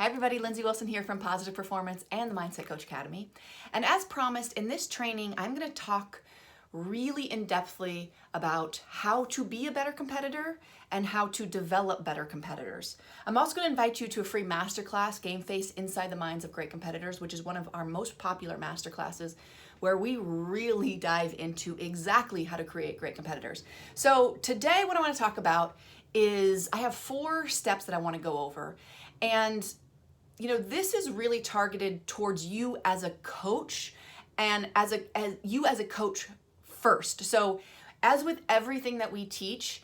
Hi everybody, Lindsay Wilson here from Positive Performance and the Mindset Coach Academy. And as promised, in this training, I'm going to talk really in-depthly about how to be a better competitor and how to develop better competitors. I'm also going to invite you to a free masterclass, Game Face Inside the Minds of Great Competitors, which is one of our most popular masterclasses where we really dive into exactly how to create great competitors. So today what I want to talk about is I have 4 steps that I want to go over. And this is really targeted towards you as a coach and as you as a coach first. So as with everything that we teach,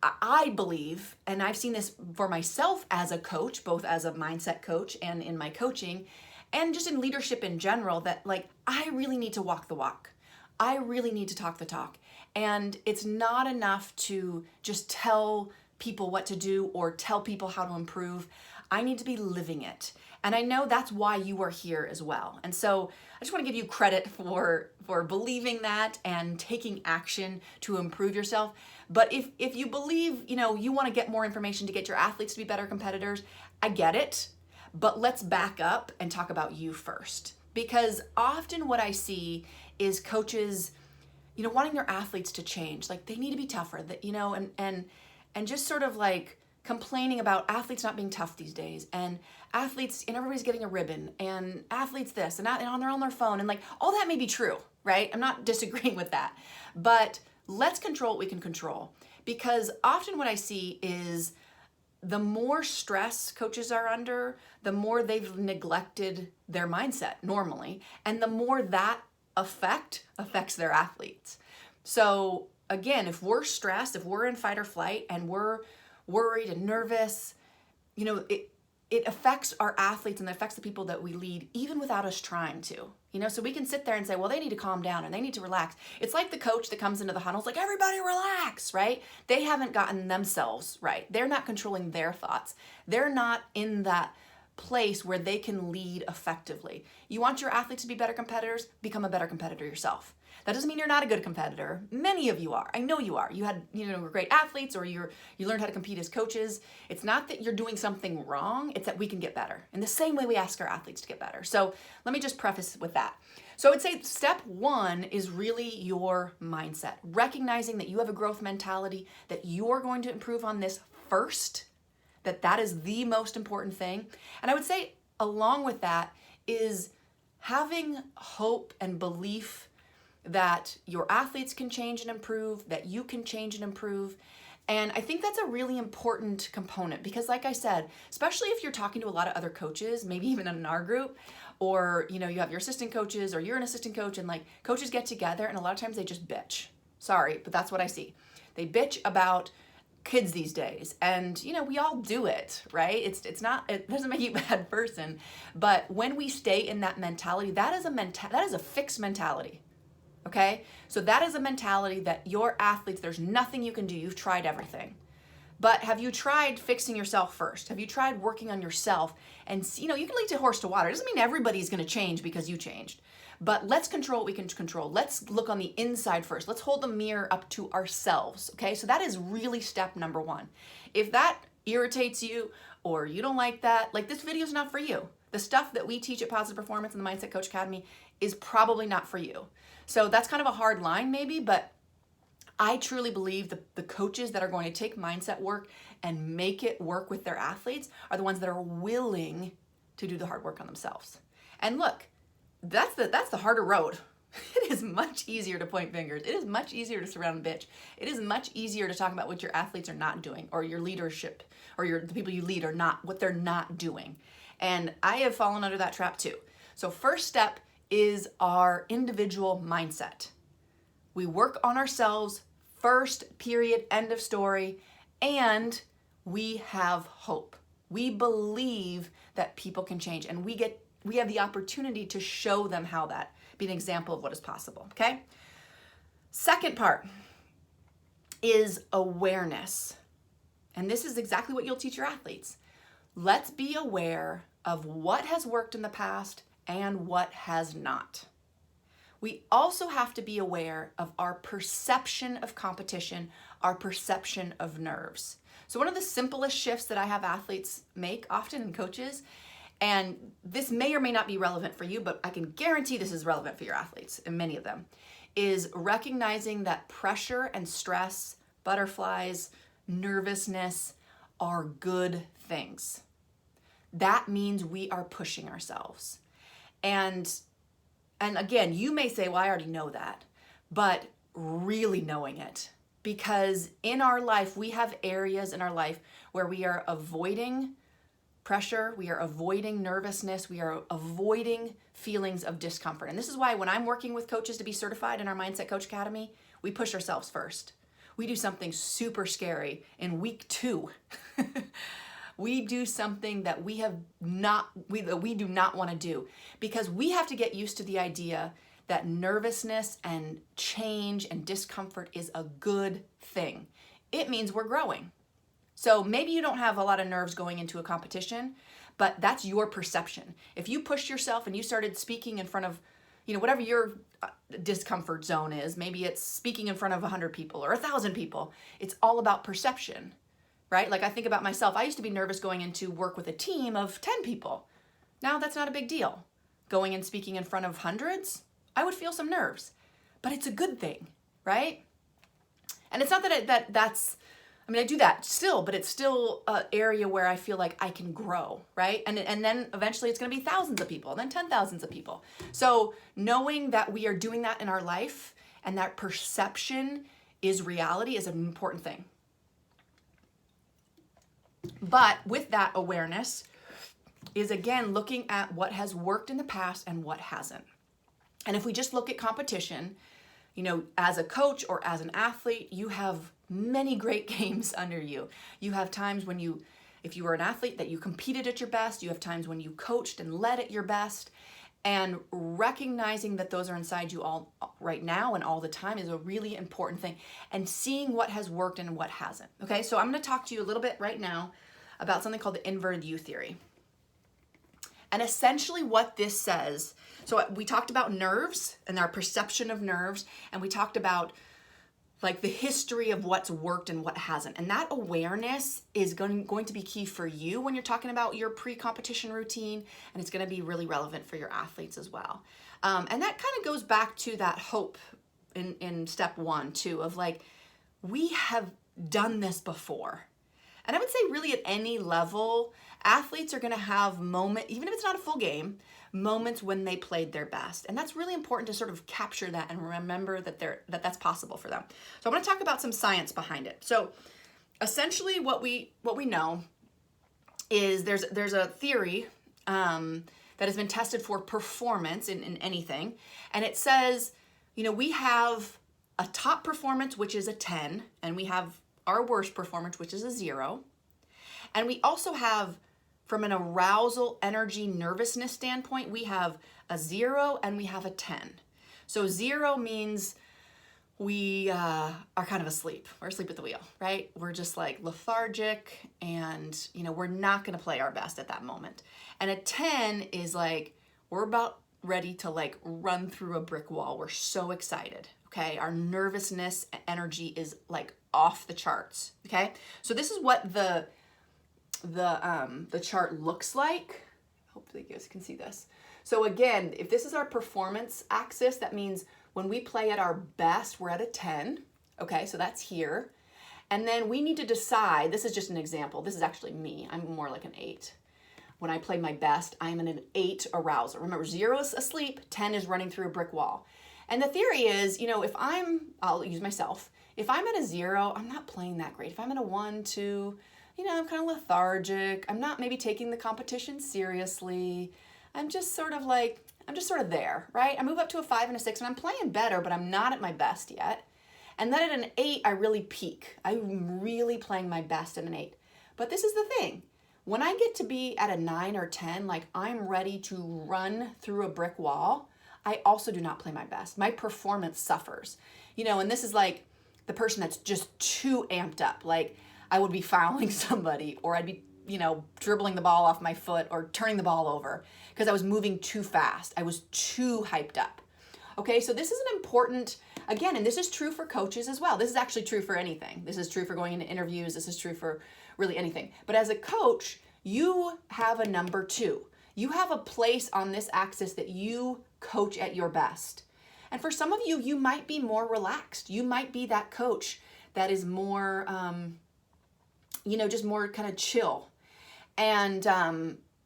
I believe, and I've seen this for myself as a coach, both as a mindset coach and in my coaching, and just in leadership in general, that I really need to walk the walk. I really need to talk the talk. And it's not enough to just tell people what to do or tell people how to improve. I need to be living it. And I know that's why you are here as well. And so I just want to give you credit for believing that and taking action to improve yourself. But if you believe, you want to get more information to get your athletes to be better competitors, I get it. But let's back up and talk about you first. Because often what I see is coaches, wanting their athletes to change. Like they need to be tougher, and just sort of complaining about athletes not being tough these days, and athletes, and everybody's getting a ribbon, and athletes this, and they're on their phone, and all that may be true, right? I'm not disagreeing with that, but let's control what we can control, because often what I see is the more stress coaches are under, the more they've neglected their mindset normally, and the more that affects their athletes. So again, if we're stressed, if we're in fight or flight, and we're worried and nervous, it affects our athletes and it affects the people that we lead even without us trying to. So we can sit there and say, well, they need to calm down and they need to relax. It's like the coach that comes into the huddle, like, everybody relax, right? They haven't gotten themselves right. They're not controlling their thoughts. They're not in that place where they can lead effectively. You want your athletes to be better competitors? Become a better competitor yourself. That doesn't mean you're not a good competitor. Many of you are. I know you are. You had, were great athletes, or you learned how to compete as coaches. It's not that you're doing something wrong. It's that we can get better. In the same way we ask our athletes to get better. So let me just preface with that. So I would say step 1 is really your mindset. Recognizing that you have a growth mentality, that you're going to improve on this first, that is the most important thing. And I would say along with that is having hope and belief that your athletes can change and improve, that you can change and improve. And I think that's a really important component because, like I said, especially if you're talking to a lot of other coaches, maybe even in our group, or you have your assistant coaches or you're an assistant coach, and coaches get together and a lot of times they just bitch. Sorry, but that's what I see. They bitch about kids these days, and we all do it, right? It doesn't make you a bad person, but when we stay in that mentality, that is a fixed mentality. Okay? So that is a mentality that your athletes, there's nothing you can do. You've tried everything. But have you tried fixing yourself first? Have you tried working on yourself? And you can lead a horse to water. It doesn't mean everybody's going to change because you changed. But let's control what we can control. Let's look on the inside first. Let's hold the mirror up to ourselves. Okay? So that is really step number 1. If that irritates you or you don't like that, this video is not for you. The stuff that we teach at Positive Performance and the Mindset Coach Academy is probably not for you. So that's kind of a hard line maybe, but I truly believe the coaches that are going to take mindset work and make it work with their athletes are the ones that are willing to do the hard work on themselves. And look, that's the harder road. It is much easier to point fingers. It is much easier to surround and bitch. It is much easier to talk about what your athletes are not doing, or your leadership, or the people you lead are not, what they're not doing. And I have fallen under that trap too. So first step is our individual mindset. We work on ourselves first, period, end of story, and we have hope. We believe that people can change, and we have the opportunity to show them how that, be an example of what is possible, okay? Second part is awareness. And this is exactly what you'll teach your athletes. Let's be aware of what has worked in the past and what has not. We also have to be aware of our perception of competition, our perception of nerves. So one of the simplest shifts that I have athletes make often, and coaches, And this may or may not be relevant for you, but I can guarantee this is relevant for your athletes, and many of them, is recognizing that pressure and stress, butterflies, nervousness are good things. That means we are pushing ourselves. And again, you may say, well, I already know that, but really knowing it, because in our life, we have areas in our life where we are avoiding pressure, we are avoiding nervousness, we are avoiding feelings of discomfort. And this is why when I'm working with coaches to be certified in our Mindset Coach Academy, we push ourselves first. We do something super scary in week 2. We do something that we do not want to do, because we have to get used to the idea that nervousness and change and discomfort is a good thing. It means we're growing. So maybe you don't have a lot of nerves going into a competition, but that's your perception. If you pushed yourself and you started speaking in front of, whatever your discomfort zone is, maybe it's speaking in front of 100 people or 1,000 people. It's all about perception, right? Like I think about myself. I used to be nervous going into work with a team of 10 people. Now that's not a big deal. Going and speaking in front of hundreds, I would feel some nerves, but it's a good thing, right? And it's not that I do that still, but it's still an area where I feel like I can grow, right? And then eventually it's going to be thousands of people, and then 10,000s of people. So knowing that we are doing that in our life and that perception is reality is an important thing. But with that awareness is, again, looking at what has worked in the past and what hasn't. And if we just look at competition, as a coach or as an athlete, you have many great games under you. You have times when if you were an athlete, that you competed at your best. You have times when you coached and led at your best. And recognizing that those are inside you all right now and all the time is a really important thing. And seeing what has worked and what hasn't. Okay, so I'm going to talk to you a little bit right now about something called the inverted U theory. And essentially what this says, so we talked about nerves and our perception of nerves, and we talked about like the history of what's worked and what hasn't. And that awareness is going to be key for you when you're talking about your pre-competition routine, and it's going to be really relevant for your athletes as well. And that kind of goes back to that hope in step 1 too, of like, we have done this before. And I would say really at any level, athletes are going to have moments, even if it's not a full game, moments when they played their best. And that's really important to sort of capture that and remember that that's possible for them. So I'm going to talk about some science behind it. So essentially what we know is there's a theory that has been tested for performance in anything. And it says, we have a top performance, which is a 10, and we have our worst performance, which is a 0. And we also have, from an arousal, energy, nervousness standpoint, we have a 0 and we have a 10. So 0 means we are kind of asleep. We're asleep at the wheel, right? We're just like lethargic and, we're not going to play our best at that moment. And a 10 is like, we're about ready to like run through a brick wall. We're so excited. Okay. Our nervousness energy is like off the charts. Okay. So this is what the chart looks like. Hopefully you guys can see this. So again, if this is our performance axis, that means when we play at our best, we're at a 10. Okay, so that's here. And then we need to decide, this is just an example. This is actually me. I'm more like an 8. When I play my best, I'm in an 8 arousal. Remember, 0 is asleep, 10 is running through a brick wall. And the theory is, I'll use myself. If I'm at a 0, I'm not playing that great. If I'm at a 1, 2, I'm kind of lethargic. I'm not maybe taking the competition seriously. I'm just sort of there, right? I move up to a 5 and a 6 and I'm playing better, but I'm not at my best yet. And then at an 8, I really peak. I'm really playing my best at an 8. But this is the thing. When I get to be at a 9 or 10, like I'm ready to run through a brick wall, I also do not play my best. My performance suffers. And this is like the person that's just too amped up. Like I would be fouling somebody, or I'd be, dribbling the ball off my foot or turning the ball over because I was moving too fast. I was too hyped up. Okay, so this is an important, again, and this is true for coaches as well. This is actually true for anything. This is true for going into interviews. This is true for really anything. But as a coach, you have a number 2. You have a place on this axis that you coach at your best. And for some of you, you might be more relaxed. You might be that coach that is more, just more kind of chill. And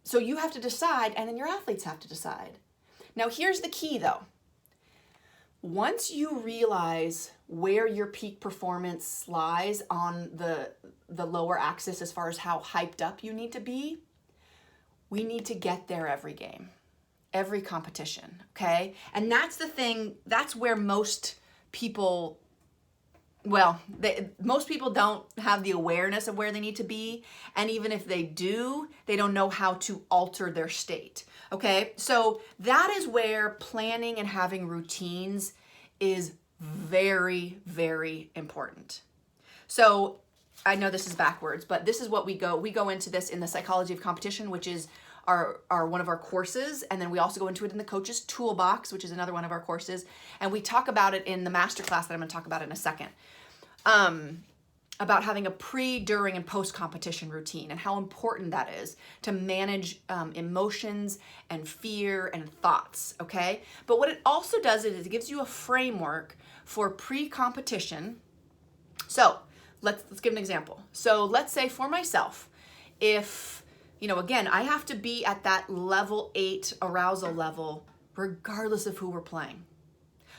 so you have to decide, and then your athletes have to decide. Now, here's the key, though. Once you realize where your peak performance lies on the lower axis as far as how hyped up you need to be, we need to get there every game, every competition, okay? And that's the thing, that's where most people don't have the awareness of where they need to be. And even if they do, they don't know how to alter their state. Okay. So that is where planning and having routines is very, very important. So I know this is backwards, but this is what we go into this in the Psychology of Competition, which is our one of our courses. And then we also go into it in the Coach's Toolbox, which is another one of our courses. And we talk about it in the masterclass that I'm going to talk about in a second. About having a pre, during, and post-competition routine and how important that is to manage emotions and fear and thoughts, okay? But what it also does is it gives you a framework for pre-competition. So let's give an example. So let's say for myself, if, again, I have to be at that level 8 arousal level regardless of who we're playing.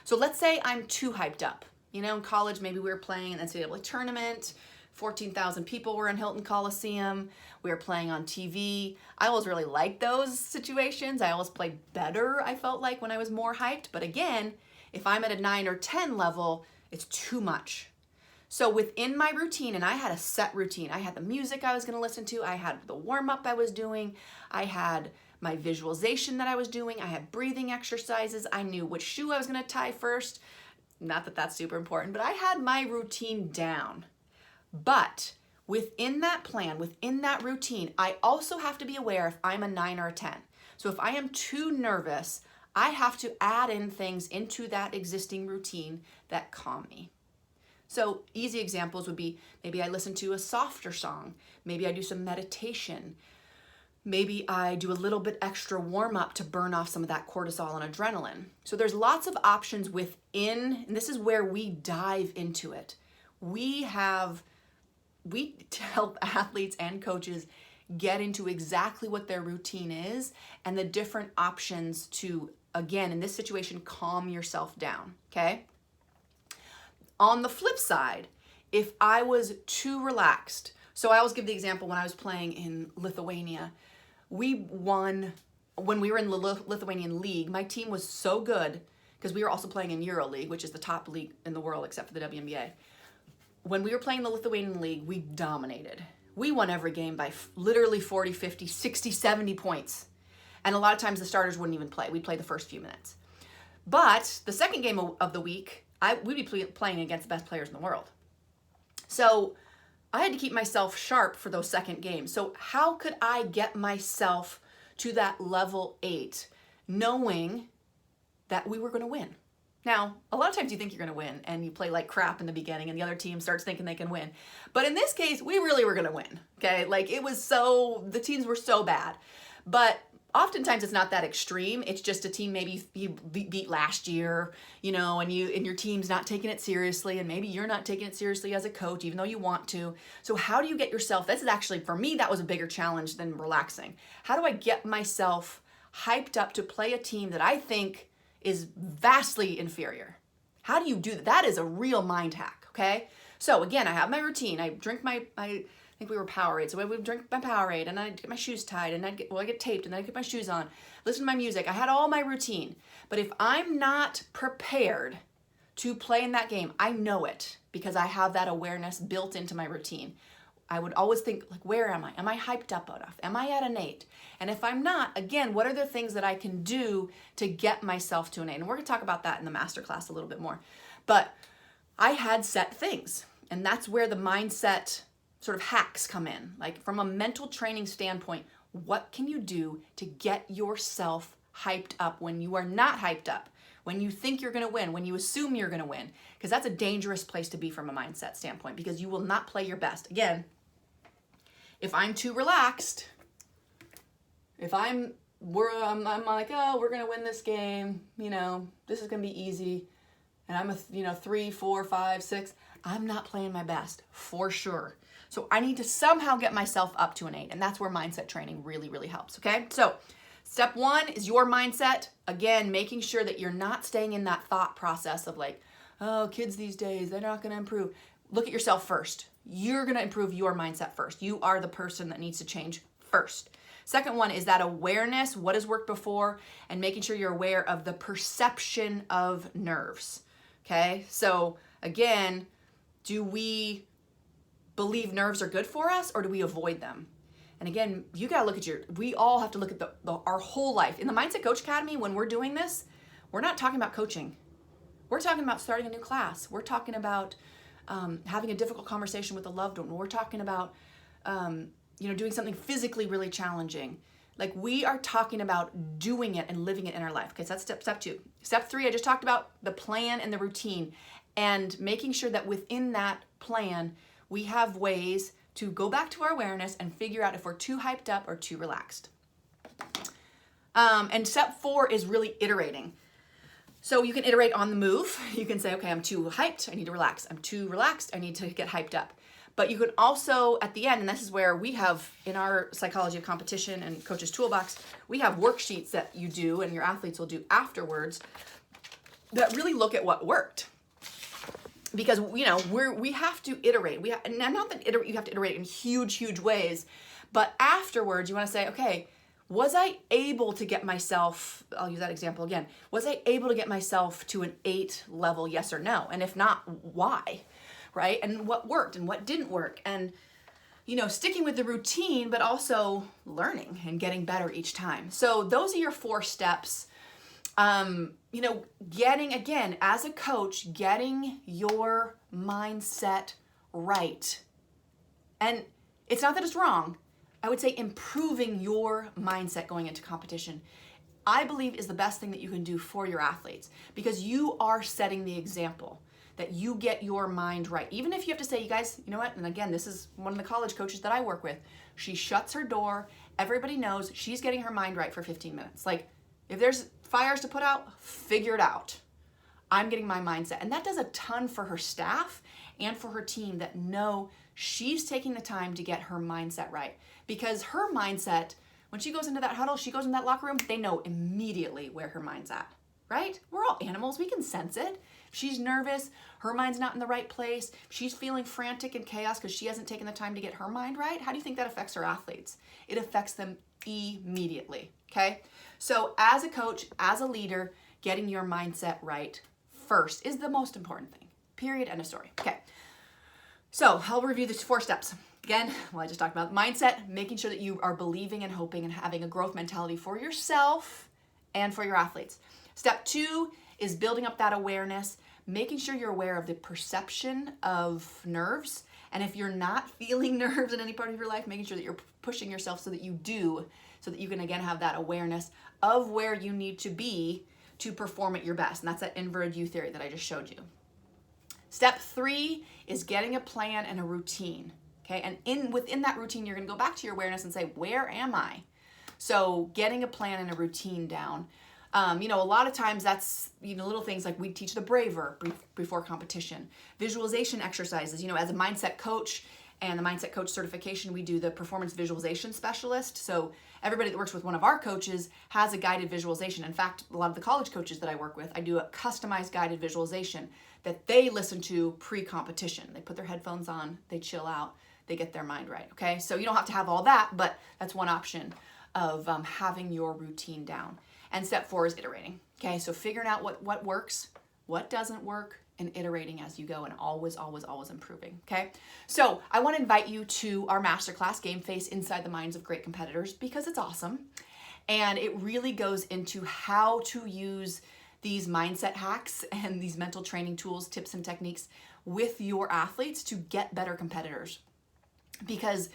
So let's say I'm too hyped up. In college, maybe we were playing an NCAA tournament, 14,000 people were in Hilton Coliseum, we were playing on TV. I always really liked those situations. I always played better, I felt like, when I was more hyped. But again, if I'm at a 9 or 10 level, it's too much. So within my routine, and I had a set routine, I had the music I was going to listen to, I had the warm-up I was doing, I had my visualization that I was doing, I had breathing exercises, I knew which shoe I was going to tie first. Not that that's super important, but I had my routine down. But within that plan, within that routine, I also have to be aware if I'm a 9 or a 10. So if I am too nervous, I have to add in things into that existing routine that calm me. So easy examples would be maybe I listen to a softer song. Maybe I do some meditation. Maybe I do a little bit extra warm up to burn off some of that cortisol and adrenaline. So there's lots of options within, and this is where we dive into it. We help athletes and coaches get into exactly what their routine is and the different options to, again, in this situation, calm yourself down, okay? On the flip side, if I was too relaxed, so I always give the example when I was playing in Lithuania, we won, when we were in the Lithuanian league, my team was so good, because we were also playing in EuroLeague, which is the top league in the world except for the WNBA. When we were playing the Lithuanian league, we dominated. We won every game by literally 40, 50, 60, 70 points. And a lot of times the starters wouldn't even play. We'd play the first few minutes. But the second game of the week, we'd be playing against the best players in the world. So I had to keep myself sharp for those second games. So how could I get myself to that level 8 knowing that we were going to win? Now, a lot of times you think you're going to win and you play like crap in the beginning and the other team starts thinking they can win. But in this case, we really were going to win. Okay. Like the teams were so bad. But oftentimes it's not that extreme. It's just a team maybe you beat last year, and your team's not taking it seriously, and maybe you're not taking it seriously as a coach, even though you want to. So how do you get yourself, this is actually, for me, that was a bigger challenge than relaxing. How do I get myself hyped up to play a team that I think is vastly inferior? How do you do that? That is a real mind hack, okay? So again, I have my routine. I drink I think we were Powerade. So I would drink my Powerade and I'd get my shoes tied and I get taped and then I'd get my shoes on, listen to my music. I had all my routine. But if I'm not prepared to play in that game, I know it because I have that awareness built into my routine. I would always think, like, where am I? Am I hyped up enough? Am I at an 8? And if I'm not, again, what are the things that I can do to get myself to an 8? And we're going to talk about that in the masterclass a little bit more. But I had set things, and that's where the mindset sort of hacks come in. Like from a mental training standpoint, what can you do to get yourself hyped up when you are not hyped up? When you think you're going to win, when you assume you're going to win, because that's a dangerous place to be from a mindset standpoint because you will not play your best. Again, if I'm too relaxed, if I'm I'm like, oh, we're going to win this game. This is going to be easy. And I'm a 3, 4, 5, 6. I'm not playing my best for sure. So I need to somehow get myself up to an 8. And that's where mindset training really, really helps. Okay. So step 1 is your mindset. Again, making sure that you're not staying in that thought process of like, oh, kids these days, they're not going to improve. Look at yourself first. You're going to improve your mindset first. You are the person that needs to change first. Second one is that awareness, what has worked before, and making sure you're aware of the perception of nerves. Okay, so again, do we believe nerves are good for us, or do we avoid them? And again, you got to look at we all have to look at our whole life. In the Mindset Coach Academy, when we're doing this, we're not talking about coaching. We're talking about starting a new class. We're talking about having a difficult conversation with a loved one. We're talking about doing something physically really challenging. Like, we are talking about doing it and living it in our life. Okay, so that's step 2. Step 3, I just talked about the plan and the routine, and making sure that within that plan, we have ways to go back to our awareness and figure out if we're too hyped up or too relaxed. And step 4 is really iterating. So you can iterate on the move. You can say, okay, I'm too hyped, I need to relax. I'm too relaxed, I need to get hyped up. But you can also, at the end, and this is where we have, in our Psychology of Competition and Coach's Toolbox, we have worksheets that you do and your athletes will do afterwards that really look at what worked. Because, we have to iterate. Not that you have to iterate in huge ways, but afterwards you want to say, okay, was I able to get myself, I'll use that example again, was I able to get myself to an 8 level, yes or no? And if not, why? Right? And what worked and what didn't work? And, sticking with the routine, but also learning and getting better each time. So those are your 4 steps. Getting, again, as a coach, getting your mindset right. And it's not that it's wrong. I would say improving your mindset going into competition, I believe, is the best thing that you can do for your athletes, because you are setting the example that you get your mind right. Even if you have to say, you guys, you know what? And again, this is one of the college coaches that I work with. She shuts her door. Everybody knows she's getting her mind right for 15 minutes. Like, if there's fires to put out, figure it out. I'm getting my mindset. And that does a ton for her staff and for her team that know she's taking the time to get her mindset right. Because her mindset, when she goes into that huddle, she goes in that locker room, they know immediately where her mind's at, right? We're all animals. We can sense it. If she's nervous, her mind's not in the right place, if she's feeling frantic and chaos because she hasn't taken the time to get her mind right, how do you think that affects her athletes? It affects them immediately, okay? So as a coach, as a leader, getting your mindset right first is the most important thing. Period, end of story. Okay, so I'll review these 4 steps. Again, I just talked about mindset, making sure that you are believing and hoping and having a growth mentality for yourself and for your athletes. Step 2 is building up that awareness, making sure you're aware of the perception of nerves. And if you're not feeling nerves in any part of your life, making sure that you're pushing yourself so that you do, so that you can again have that awareness of where you need to be to perform at your best. And that's that inverted U theory that I just showed you. Step 3 is getting a plan and a routine. Okay, and within that routine, you're going to go back to your awareness and say, where am I? So getting a plan and a routine down. A lot of times that's, little things like we teach the braver before competition. Visualization exercises, as a mindset coach and the mindset coach certification, we do the performance visualization specialist. So everybody that works with one of our coaches has a guided visualization. In fact, a lot of the college coaches that I work with, I do a customized guided visualization that they listen to pre-competition. They put their headphones on, they chill out, they get their mind right, okay? So you don't have to have all that, but that's one option of having your routine down. And step 4 is iterating, okay? So figuring out what works, what doesn't work, and iterating as you go, and always improving, okay? So I want to invite you to our masterclass, Game Face Inside the Minds of Great Competitors, because it's awesome. And it really goes into how to use these mindset hacks and these mental training tools, tips, and techniques with your athletes to get better competitors. Because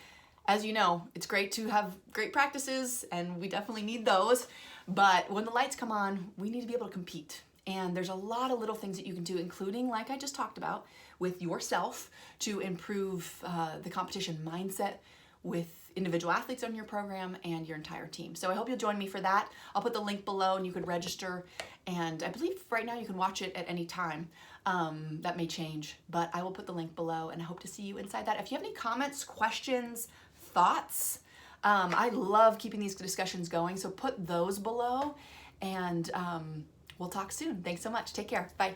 as you know, it's great to have great practices, and we definitely need those. But when the lights come on, we need to be able to compete. And there's a lot of little things that you can do, including, like I just talked about, with yourself to improve the competition mindset with individual athletes on your program and your entire team. So I hope you'll join me for that. I'll put the link below and you could register. And I believe right now you can watch it at any time. That may change, but I will put the link below and I hope to see you inside that. If you have any comments, questions, thoughts, I love keeping these discussions going. So put those below and we'll talk soon. Thanks so much. Take care. Bye.